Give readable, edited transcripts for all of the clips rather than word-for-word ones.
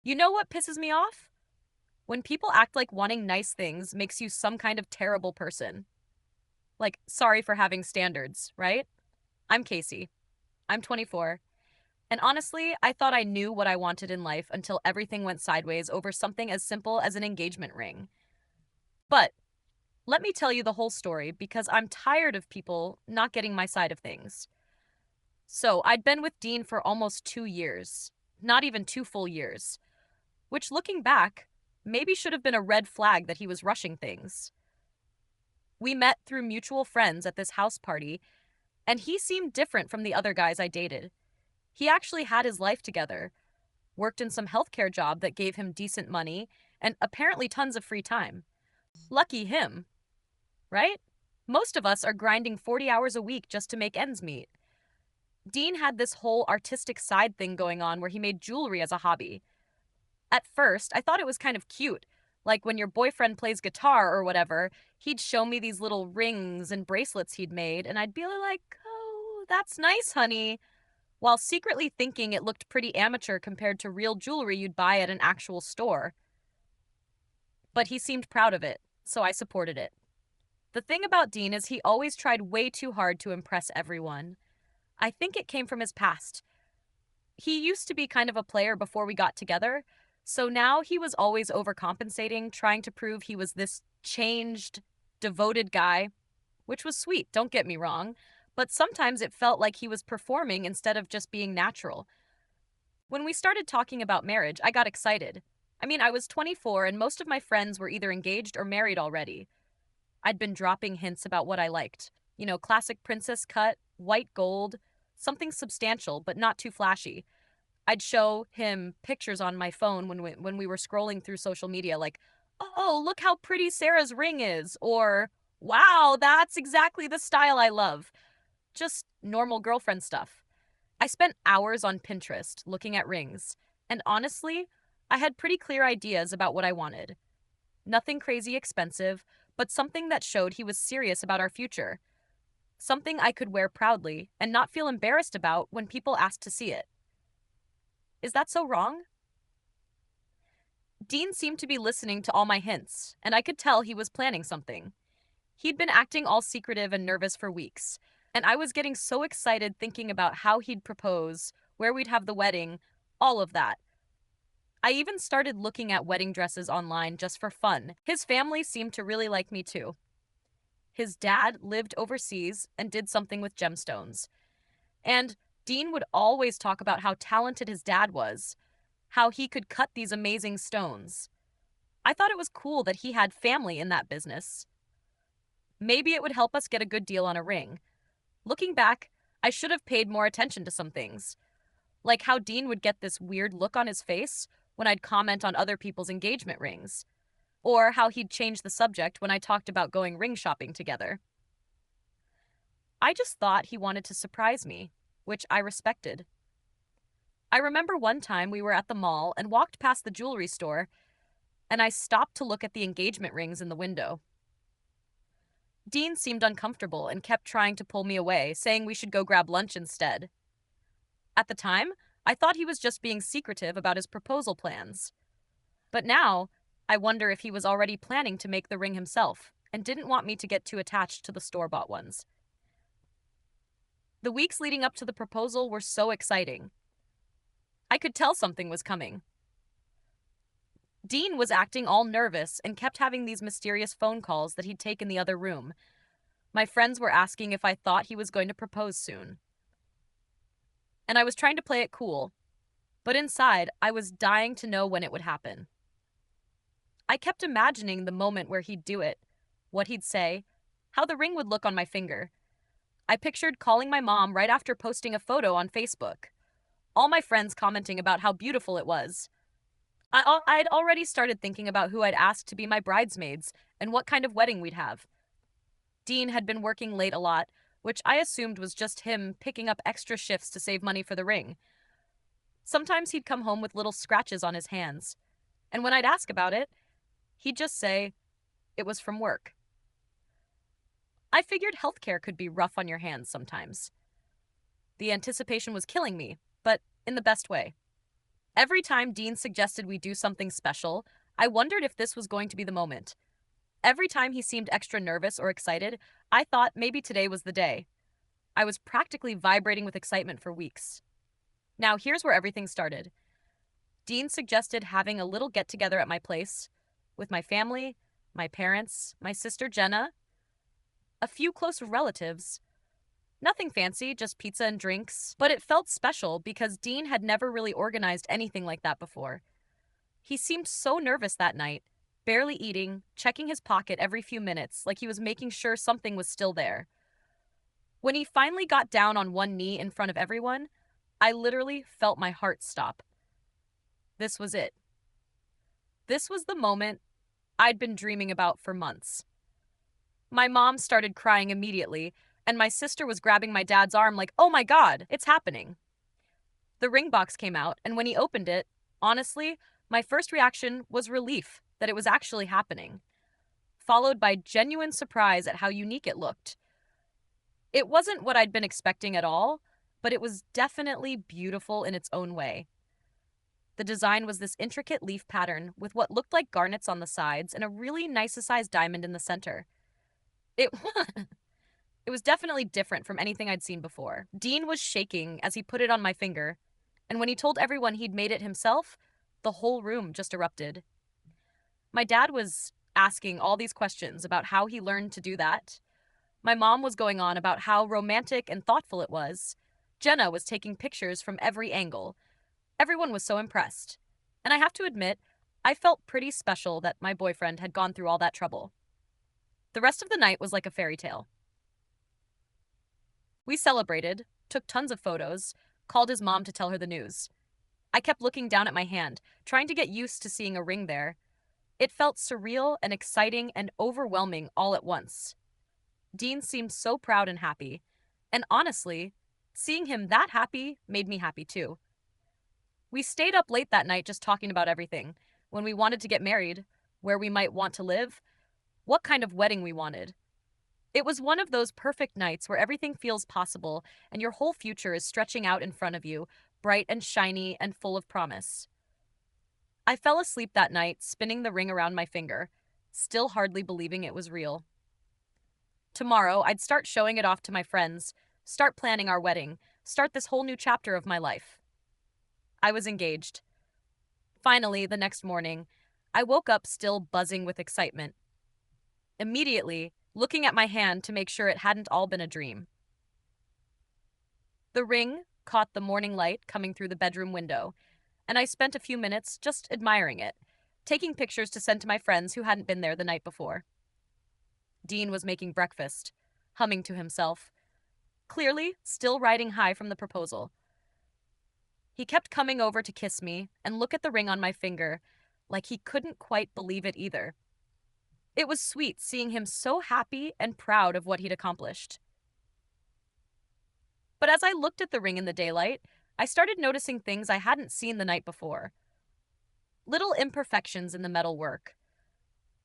You know what pisses me off? When people act like wanting nice things makes you some kind of terrible person. Like, sorry for having standards, right? I'm Casey. I'm 24. And honestly, I thought I knew what I wanted in life until everything went sideways over something as simple as an engagement ring. But let me tell you the whole story because I'm tired of people not getting my side of things. So, I'd been with Dean for almost 2 years, not even 2 full years, which looking back, maybe should have been a red flag that he was rushing things. We met through mutual friends at this house party, and he seemed different from the other guys I dated. He actually had his life together, worked in some healthcare job that gave him decent money, and apparently tons of free time. Lucky him, right? Most of us are grinding 40 hours a week just to make ends meet. Dean had this whole artistic side thing going on where he made jewelry as a hobby. At first, I thought it was kind of cute. Like when your boyfriend plays guitar or whatever, he'd show me these little rings and bracelets he'd made, and I'd be like, oh, that's nice, honey, while secretly thinking it looked pretty amateur compared to real jewelry you'd buy at an actual store. But he seemed proud of it, so I supported it. The thing about Dean is he always tried way too hard to impress everyone. I think it came from his past. He used to be kind of a player before we got together, so now he was always overcompensating, trying to prove he was this changed, devoted guy, which was sweet, don't get me wrong, but sometimes it felt like he was performing instead of just being natural. When we started talking about marriage, I got excited. I mean, I was 24 and most of my friends were either engaged or married already. I'd been dropping hints about what I liked. Classic princess cut, white gold, something substantial but not too flashy. I'd show him pictures on my phone when we were scrolling through social media, like, oh, look how pretty Sarah's ring is, or wow, that's exactly the style I love. Just normal girlfriend stuff. I spent hours on Pinterest looking at rings, and honestly, I had pretty clear ideas about what I wanted. Nothing crazy expensive, but something that showed he was serious about our future. Something I could wear proudly and not feel embarrassed about when people asked to see it. Is that so wrong? Dean seemed to be listening to all my hints, and I could tell he was planning something. He'd been acting all secretive and nervous for weeks, and I was getting so excited thinking about how he'd propose, where we'd have the wedding, all of that. I even started looking at wedding dresses online just for fun. His family seemed to really like me too. His dad lived overseas and did something with gemstones. And Dean would always talk about how talented his dad was, how he could cut these amazing stones. I thought it was cool that he had family in that business. Maybe it would help us get a good deal on a ring. Looking back, I should have paid more attention to some things, like how Dean would get this weird look on his face when I'd comment on other people's engagement rings, or how he'd change the subject when I talked about going ring shopping together. I just thought he wanted to surprise me, which I respected. I remember one time we were at the mall and walked past the jewelry store, and I stopped to look at the engagement rings in the window. Dean seemed uncomfortable and kept trying to pull me away, saying we should go grab lunch instead. At the time, I thought he was just being secretive about his proposal plans. But now, I wonder if he was already planning to make the ring himself and didn't want me to get too attached to the store-bought ones. The weeks leading up to the proposal were so exciting. I could tell something was coming. Dean was acting all nervous and kept having these mysterious phone calls that he'd take in the other room. My friends were asking if I thought he was going to propose soon. And I was trying to play it cool, but inside, I was dying to know when it would happen. I kept imagining the moment where he'd do it, what he'd say, how the ring would look on my finger. I pictured calling my mom right after posting a photo on Facebook. All my friends commenting about how beautiful it was. I'd already started thinking about who I'd ask to be my bridesmaids and what kind of wedding we'd have. Dean had been working late a lot, which I assumed was just him picking up extra shifts to save money for the ring. Sometimes he'd come home with little scratches on his hands, and when I'd ask about it, he'd just say it was from work. I figured healthcare could be rough on your hands sometimes. The anticipation was killing me, but in the best way. Every time Dean suggested we do something special, I wondered if this was going to be the moment. Every time he seemed extra nervous or excited, I thought maybe today was the day. I was practically vibrating with excitement for weeks. Now, here's where everything started. Dean suggested having a little get together at my place with my family, my parents, my sister Jenna, a few close relatives. Nothing fancy, just pizza and drinks, but it felt special because Dean had never really organized anything like that before. He seemed so nervous that night, barely eating, checking his pocket every few minutes like he was making sure something was still there. When he finally got down on one knee in front of everyone, I literally felt my heart stop. This was it. This was the moment I'd been dreaming about for months. My mom started crying immediately, and my sister was grabbing my dad's arm like, oh my god, it's happening. The ring box came out, and when he opened it, honestly, my first reaction was relief that it was actually happening, followed by genuine surprise at how unique it looked. It wasn't what I'd been expecting at all, but it was definitely beautiful in its own way. The design was this intricate leaf pattern with what looked like garnets on the sides and a really nice-sized diamond in the center. It it was definitely different from anything I'd seen before. Dean was shaking as he put it on my finger, and when he told everyone he'd made it himself, the whole room just erupted. My dad was asking all these questions about how he learned to do that. My mom was going on about how romantic and thoughtful it was. Jenna was taking pictures from every angle. Everyone was so impressed. And I have to admit, I felt pretty special that my boyfriend had gone through all that trouble. The rest of the night was like a fairy tale. We celebrated, took tons of photos, called his mom to tell her the news. I kept looking down at my hand, trying to get used to seeing a ring there. It felt surreal and exciting and overwhelming all at once. Dean seemed so proud and happy. And honestly, seeing him that happy made me happy too. We stayed up late that night just talking about everything. When we wanted to get married, where we might want to live, what kind of wedding we wanted. It was one of those perfect nights where everything feels possible and your whole future is stretching out in front of you, bright and shiny and full of promise. I fell asleep that night, spinning the ring around my finger, still hardly believing it was real. Tomorrow, I'd start showing it off to my friends, start planning our wedding, start this whole new chapter of my life. I was engaged. Finally, the next morning, I woke up still buzzing with excitement. Immediately, looking at my hand to make sure it hadn't all been a dream. The ring caught the morning light coming through the bedroom window, and I spent a few minutes just admiring it, taking pictures to send to my friends who hadn't been there the night before. Dean was making breakfast, humming to himself, clearly still riding high from the proposal. He kept coming over to kiss me and look at the ring on my finger, like he couldn't quite believe it either. It was sweet seeing him so happy and proud of what he'd accomplished. But as I looked at the ring in the daylight, I started noticing things I hadn't seen the night before. Little imperfections in the metalwork.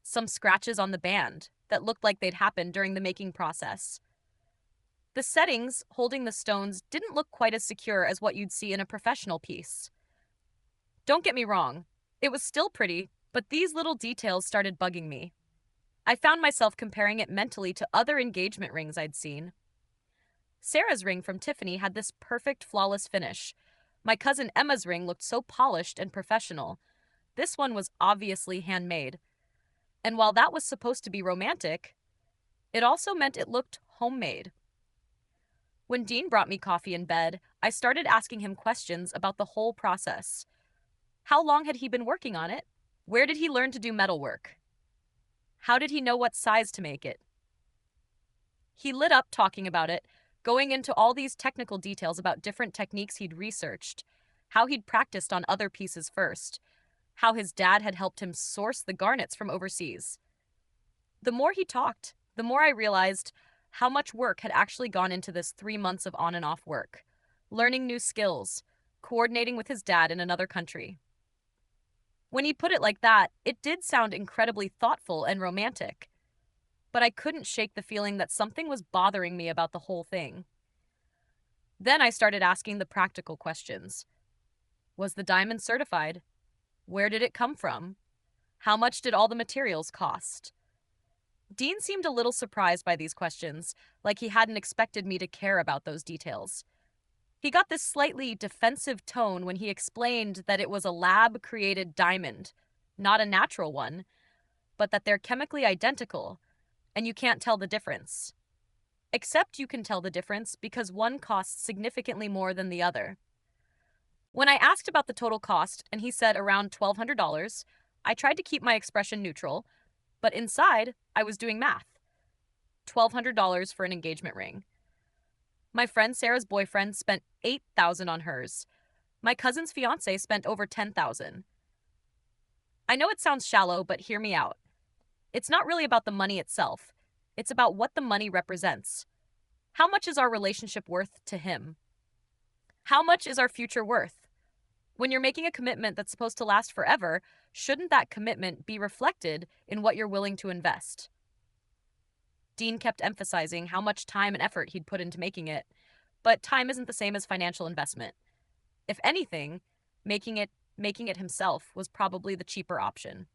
Some scratches on the band that looked like they'd happened during the making process. The settings holding the stones didn't look quite as secure as what you'd see in a professional piece. Don't get me wrong, it was still pretty, but these little details started bugging me. I found myself comparing it mentally to other engagement rings I'd seen. Sarah's ring from Tiffany had this perfect, flawless finish. My cousin Emma's ring looked so polished and professional. This one was obviously handmade. And while that was supposed to be romantic, it also meant it looked homemade. When Dean brought me coffee in bed, I started asking him questions about the whole process. How long had he been working on it? Where did he learn to do metalwork? How did he know what size to make it? He lit up talking about it, going into all these technical details about different techniques he'd researched, how he'd practiced on other pieces first, how his dad had helped him source the garnets from overseas. The more he talked, the more I realized how much work had actually gone into this 3 months of on and off work, learning new skills, coordinating with his dad in another country. When he put it like that, it did sound incredibly thoughtful and romantic, but I couldn't shake the feeling that something was bothering me about the whole thing. Then I started asking the practical questions. Was the diamond certified? Where did it come from? How much did all the materials cost? Dean seemed a little surprised by these questions, like he hadn't expected me to care about those details. He got this slightly defensive tone when he explained that it was a lab created diamond, not a natural one, but that they're chemically identical, and you can't tell the difference. Except you can tell the difference because one costs significantly more than the other. When I asked about the total cost and he said around $1,200, I tried to keep my expression neutral, but inside I was doing math. $1,200 for an engagement ring. My friend Sarah's boyfriend spent $8,000 on hers. My cousin's fiance spent over $10,000. I know it sounds shallow, but hear me out. It's not really about the money itself. It's about what the money represents. How much is our relationship worth to him? How much is our future worth? When you're making a commitment that's supposed to last forever, shouldn't that commitment be reflected in what you're willing to invest? Dean kept emphasizing how much time and effort he'd put into making it, but time isn't the same as financial investment. If anything, making it himself was probably the cheaper option.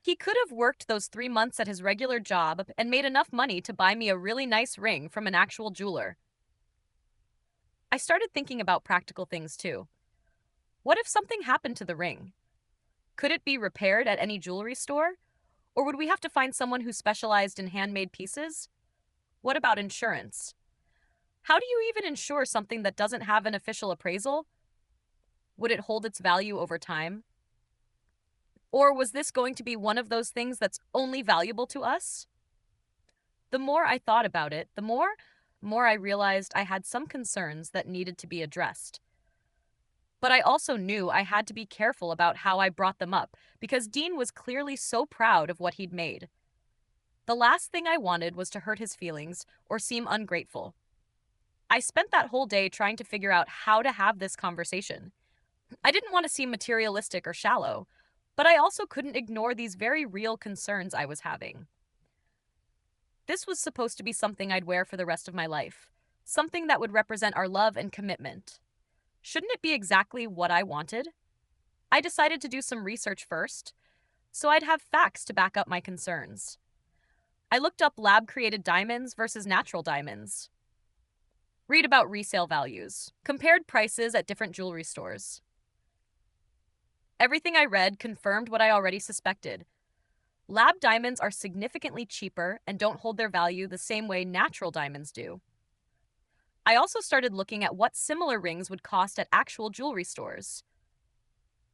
He could have worked those 3 months at his regular job and made enough money to buy me a really nice ring from an actual jeweler. I started thinking about practical things too. What if something happened to the ring? Could it be repaired at any jewelry store? Or would we have to find someone who specialized in handmade pieces? What about insurance? How do you even insure something that doesn't have an official appraisal? Would it hold its value over time? Or was this going to be one of those things that's only valuable to us? The more I thought about it, the more I realized I had some concerns that needed to be addressed. But I also knew I had to be careful about how I brought them up because Dean was clearly so proud of what he'd made. The last thing I wanted was to hurt his feelings or seem ungrateful. I spent that whole day trying to figure out how to have this conversation. I didn't want to seem materialistic or shallow, but I also couldn't ignore these very real concerns I was having. This was supposed to be something I'd wear for the rest of my life, something that would represent our love and commitment. Shouldn't it be exactly what I wanted? I decided to do some research first, so I'd have facts to back up my concerns. I looked up lab-created diamonds versus natural diamonds. Read about resale values. Compared prices at different jewelry stores. Everything I read confirmed what I already suspected. Lab diamonds are significantly cheaper and don't hold their value the same way natural diamonds do. I also started looking at what similar rings would cost at actual jewelry stores.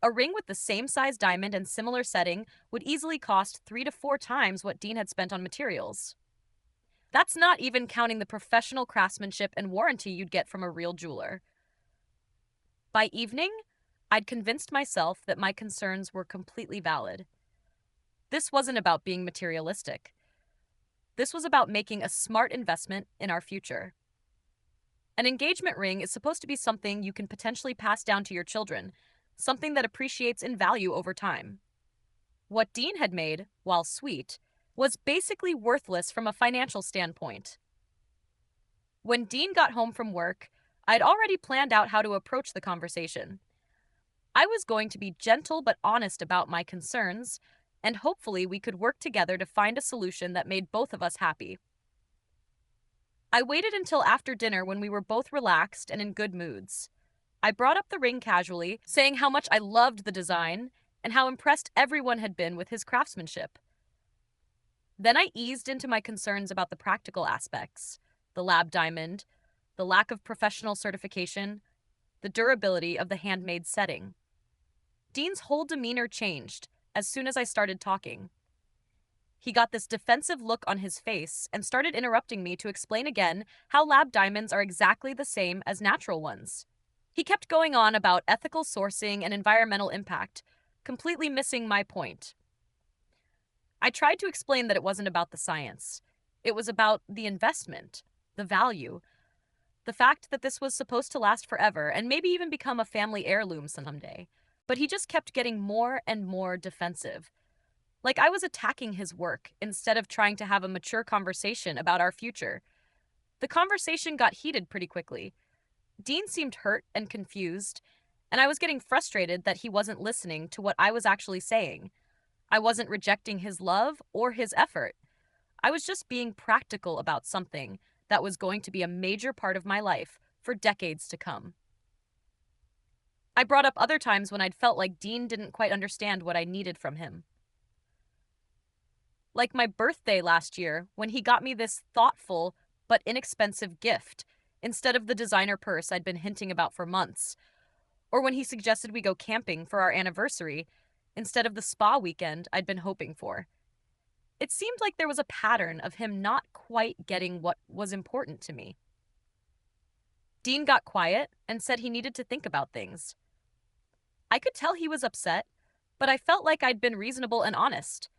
A ring with the same size diamond and similar setting would easily cost 3 to 4 times what Dean had spent on materials. That's not even counting the professional craftsmanship and warranty you'd get from a real jeweler. By evening, I'd convinced myself that my concerns were completely valid. This wasn't about being materialistic. This was about making a smart investment in our future. An engagement ring is supposed to be something you can potentially pass down to your children, something that appreciates in value over time. What Dean had made, while sweet, was basically worthless from a financial standpoint. When Dean got home from work, I'd already planned out how to approach the conversation. I was going to be gentle but honest about my concerns, and hopefully we could work together to find a solution that made both of us happy. I waited until after dinner when we were both relaxed and in good moods. I brought up the ring casually, saying how much I loved the design and how impressed everyone had been with his craftsmanship. Then I eased into my concerns about the practical aspects, the lab diamond, the lack of professional certification, the durability of the handmade setting. Dean's whole demeanor changed as soon as I started talking. He got this defensive look on his face and started interrupting me to explain again how lab diamonds are exactly the same as natural ones. He kept going on about ethical sourcing and environmental impact, completely missing my point. I tried to explain that it wasn't about the science. It was about the investment, the value, the fact that this was supposed to last forever and maybe even become a family heirloom someday. But he just kept getting more and more defensive. Like I was attacking his work instead of trying to have a mature conversation about our future. The conversation got heated pretty quickly. Dean seemed hurt and confused, And I was getting frustrated that he wasn't listening to what I was actually saying. I wasn't rejecting his love or his effort. I was just being practical about something that was going to be a major part of my life for decades to come. I brought up other times when I'd felt like Dean didn't quite understand what I needed from him. Like my birthday last year, when he got me this thoughtful but inexpensive gift instead of the designer purse I'd been hinting about for months, or when he suggested we go camping for our anniversary instead of the spa weekend I'd been hoping for. It seemed like there was a pattern of him not quite getting what was important to me. Dean got quiet and said he needed to think about things. I could tell he was upset, but I felt like I'd been reasonable and honest.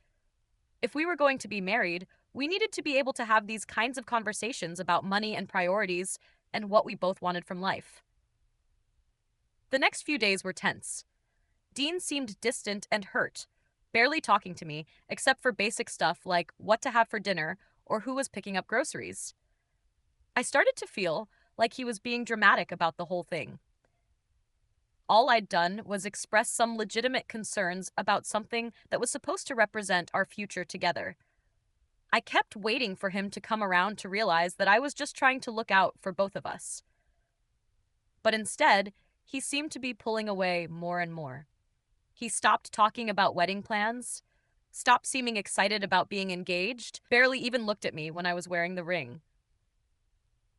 If we were going to be married, we needed to be able to have these kinds of conversations about money and priorities and what we both wanted from life. The next few days were tense. Dean seemed distant and hurt, barely talking to me except for basic stuff like what to have for dinner or who was picking up groceries. I started to feel like he was being dramatic about the whole thing. All I'd done was express some legitimate concerns about something that was supposed to represent our future together. I kept waiting for him to come around to realize that I was just trying to look out for both of us. But instead, he seemed to be pulling away more and more. He stopped talking about wedding plans, stopped seeming excited about being engaged, barely even looked at me when I was wearing the ring.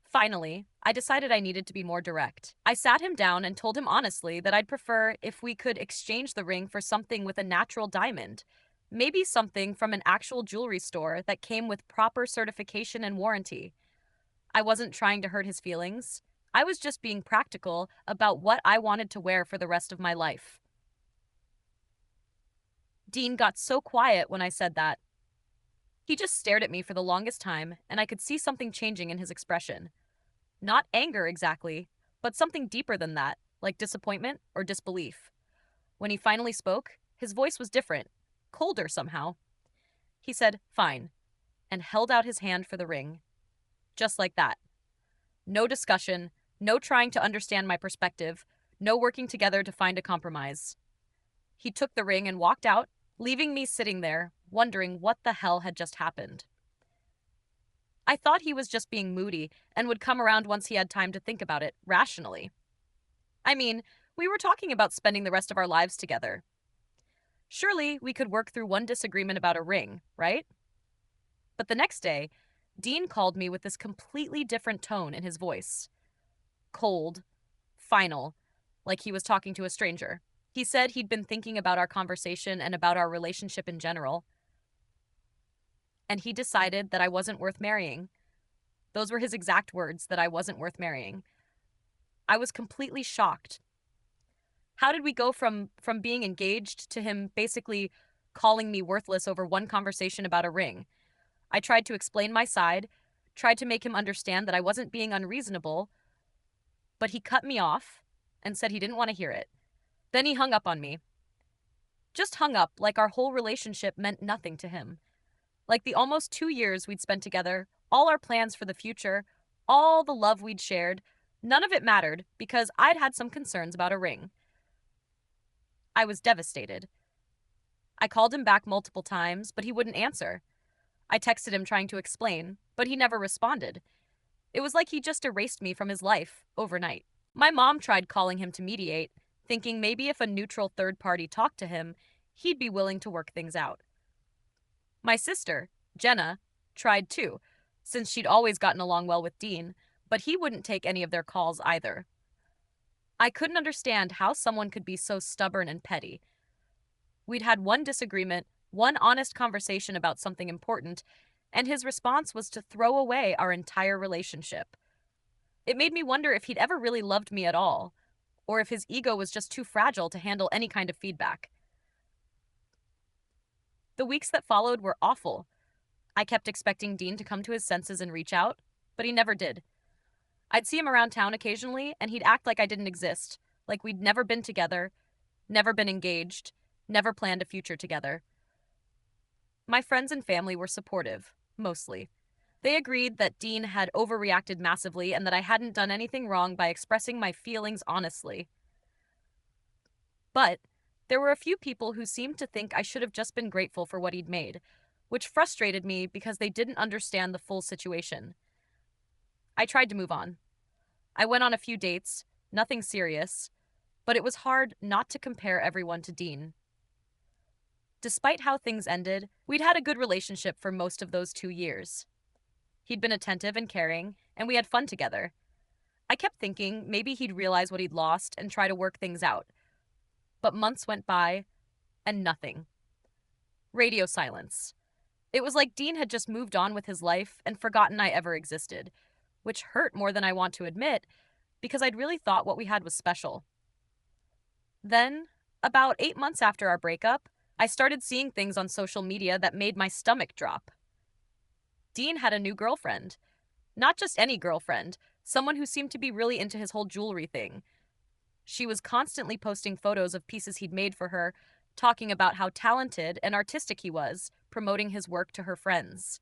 Finally, I decided I needed to be more direct. I sat him down and told him honestly that I'd prefer if we could exchange the ring for something with a natural diamond, maybe something from an actual jewelry store that came with proper certification and warranty. I wasn't trying to hurt his feelings. I was just being practical about what I wanted to wear for the rest of my life. Dean got so quiet when I said that. He just stared at me for the longest time, and I could see something changing in his expression. Not anger exactly, but something deeper than that, like disappointment or disbelief. When he finally spoke, his voice was different, colder somehow. He said, "Fine," and held out his hand for the ring. Just like that. No discussion, no trying to understand my perspective, no working together to find a compromise. He took the ring and walked out, leaving me sitting there, wondering what the hell had just happened. I thought he was just being moody and would come around once he had time to think about it rationally. I mean, we were talking about spending the rest of our lives together. Surely we could work through one disagreement about a ring, right? But the next day, Dean called me with this completely different tone in his voice. Cold, final, like he was talking to a stranger. He said he'd been thinking about our conversation and about our relationship in general, and he decided that I wasn't worth marrying. Those were his exact words, that I wasn't worth marrying. I was completely shocked. How did we go from being engaged to him basically calling me worthless over one conversation about a ring? I tried to explain my side, tried to make him understand that I wasn't being unreasonable, but he cut me off and said he didn't want to hear it. Then he hung up on me. Just hung up like our whole relationship meant nothing to him. Like the almost 2 years we'd spent together, all our plans for the future, all the love we'd shared, none of it mattered because I'd had some concerns about a ring. I was devastated. I called him back multiple times, but he wouldn't answer. I texted him trying to explain, but he never responded. It was like he just erased me from his life overnight. My mom tried calling him to mediate, thinking maybe if a neutral third party talked to him, he'd be willing to work things out. My sister, Jenna, tried too, since she'd always gotten along well with Dean, but he wouldn't take any of their calls either. I couldn't understand how someone could be so stubborn and petty. We'd had one disagreement, one honest conversation about something important, and his response was to throw away our entire relationship. It made me wonder if he'd ever really loved me at all, or if his ego was just too fragile to handle any kind of feedback. The weeks that followed were awful. I kept expecting Dean to come to his senses and reach out, but he never did. I'd see him around town occasionally, and he'd act like I didn't exist, like we'd never been together, never been engaged, never planned a future together. My friends and family were supportive, mostly. They agreed that Dean had overreacted massively and that I hadn't done anything wrong by expressing my feelings honestly. But there were a few people who seemed to think I should have just been grateful for what he'd made, which frustrated me because they didn't understand the full situation. I tried to move on. I went on a few dates, nothing serious, but it was hard not to compare everyone to Dean. Despite how things ended, we'd had a good relationship for most of those 2 years. He'd been attentive and caring, and we had fun together. I kept thinking maybe he'd realize what he'd lost and try to work things out. But months went by, and nothing. Radio silence. It was like Dean had just moved on with his life and forgotten I ever existed, which hurt more than I want to admit because I'd really thought what we had was special. Then, about 8 months after our breakup, I started seeing things on social media that made my stomach drop. Dean had a new girlfriend. Not just any girlfriend, someone who seemed to be really into his whole jewelry thing. She was constantly posting photos of pieces he'd made for her, talking about how talented and artistic he was, promoting his work to her friends.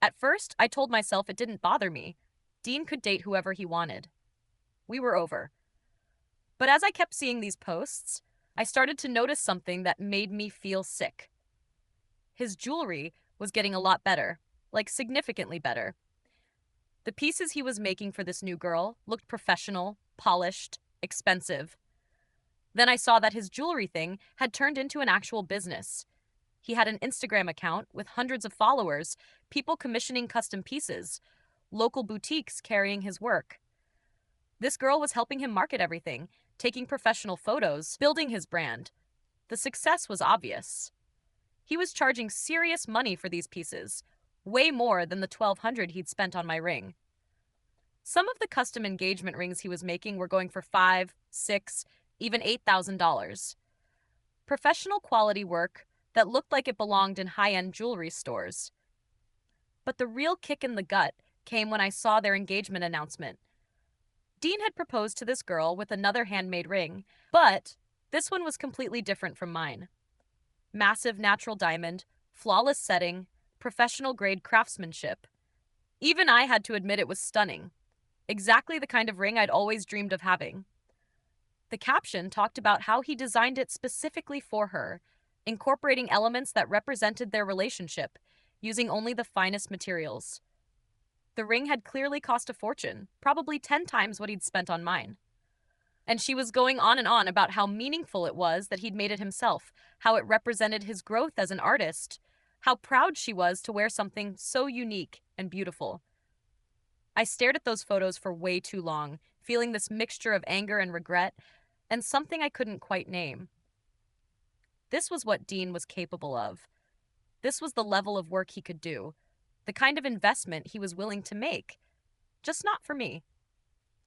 At first, I told myself it didn't bother me. Dean could date whoever he wanted. We were over. But as I kept seeing these posts, I started to notice something that made me feel sick. His jewelry was getting a lot better, like significantly better. The pieces he was making for this new girl looked professional, polished, expensive. Then I saw that his jewelry thing had turned into an actual business. He had an Instagram account with hundreds of followers, people commissioning custom pieces, local boutiques carrying his work. This girl was helping him market everything, taking professional photos, building his brand. The success was obvious. He was charging serious money for these pieces, way more than the $1,200 he'd spent on my ring. Some of the custom engagement rings he was making were going for $5, $6, even $8,000. Professional quality work that looked like it belonged in high-end jewelry stores. But the real kick in the gut came when I saw their engagement announcement. Dean had proposed to this girl with another handmade ring, but this one was completely different from mine. Massive natural diamond, flawless setting, professional-grade craftsmanship. Even I had to admit it was stunning. Exactly the kind of ring I'd always dreamed of having. The caption talked about how he designed it specifically for her, incorporating elements that represented their relationship, using only the finest materials. The ring had clearly cost a fortune, probably 10 times what he'd spent on mine. And she was going on and on about how meaningful it was that he'd made it himself, how it represented his growth as an artist, how proud she was to wear something so unique and beautiful. I stared at those photos for way too long, feeling this mixture of anger and regret, and something I couldn't quite name. This was what Dean was capable of. This was the level of work he could do, the kind of investment he was willing to make. Just not for me.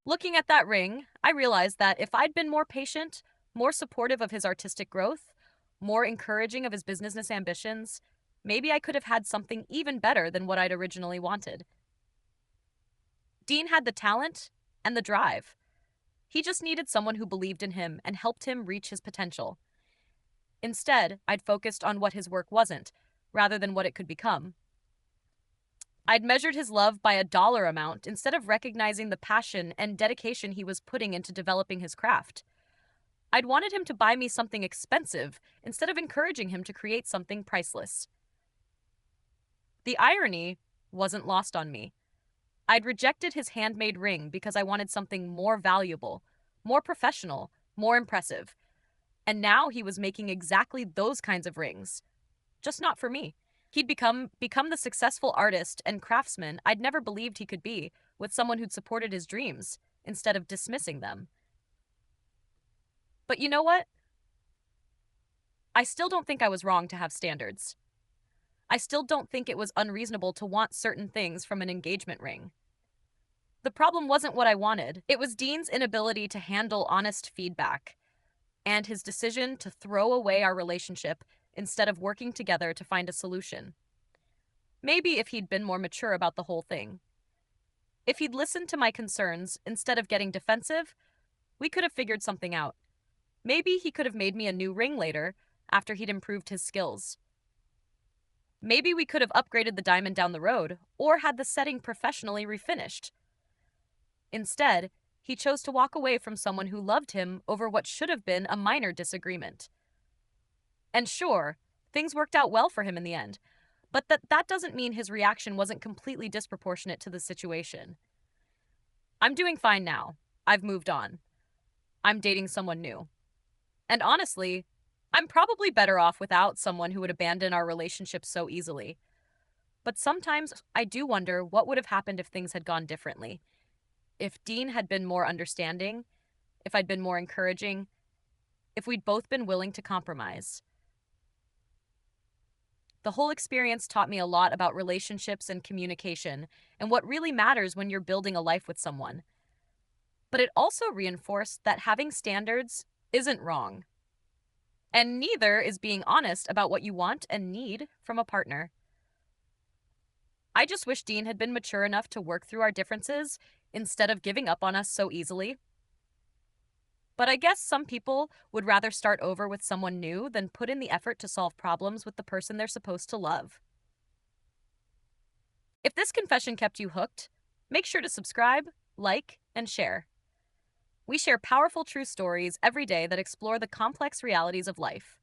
Looking at that ring, I realized that if I'd been more patient, more supportive of his artistic growth, more encouraging of his business ambitions, maybe I could have had something even better than what I'd originally wanted. Dean had the talent and the drive. He just needed someone who believed in him and helped him reach his potential. Instead, I'd focused on what his work wasn't, rather than what it could become. I'd measured his love by a dollar amount instead of recognizing the passion and dedication he was putting into developing his craft. I'd wanted him to buy me something expensive instead of encouraging him to create something priceless. The irony wasn't lost on me. I'd rejected his handmade ring because I wanted something more valuable, more professional, more impressive. And now he was making exactly those kinds of rings, just not for me. He'd become the successful artist and craftsman I'd never believed he could be, with someone who'd supported his dreams instead of dismissing them. But you know what? I still don't think I was wrong to have standards. I still don't think it was unreasonable to want certain things from an engagement ring. The problem wasn't what I wanted. It was Dean's inability to handle honest feedback and his decision to throw away our relationship instead of working together to find a solution. Maybe if he'd been more mature about the whole thing. If he'd listened to my concerns instead of getting defensive, we could have figured something out. Maybe he could have made me a new ring later after he'd improved his skills. Maybe we could have upgraded the diamond down the road or had the setting professionally refinished. Instead, He chose to walk away from someone who loved him over what should have been a minor disagreement. And sure, things worked out well for him in the end, but that doesn't mean his reaction wasn't completely disproportionate to the situation. I'm doing fine now. I've moved on. I'm dating someone new. And honestly, I'm probably better off without someone who would abandon our relationship so easily. But sometimes I do wonder what would have happened if things had gone differently. If Dean had been more understanding, if I'd been more encouraging, if we'd both been willing to compromise. The whole experience taught me a lot about relationships and communication and what really matters when you're building a life with someone. But it also reinforced that having standards isn't wrong. And neither is being honest about what you want and need from a partner. I just wish Dean had been mature enough to work through our differences instead of giving up on us so easily. But I guess some people would rather start over with someone new than put in the effort to solve problems with the person they're supposed to love. If this confession kept you hooked, make sure to subscribe, like, and share. We share powerful true stories every day that explore the complex realities of life.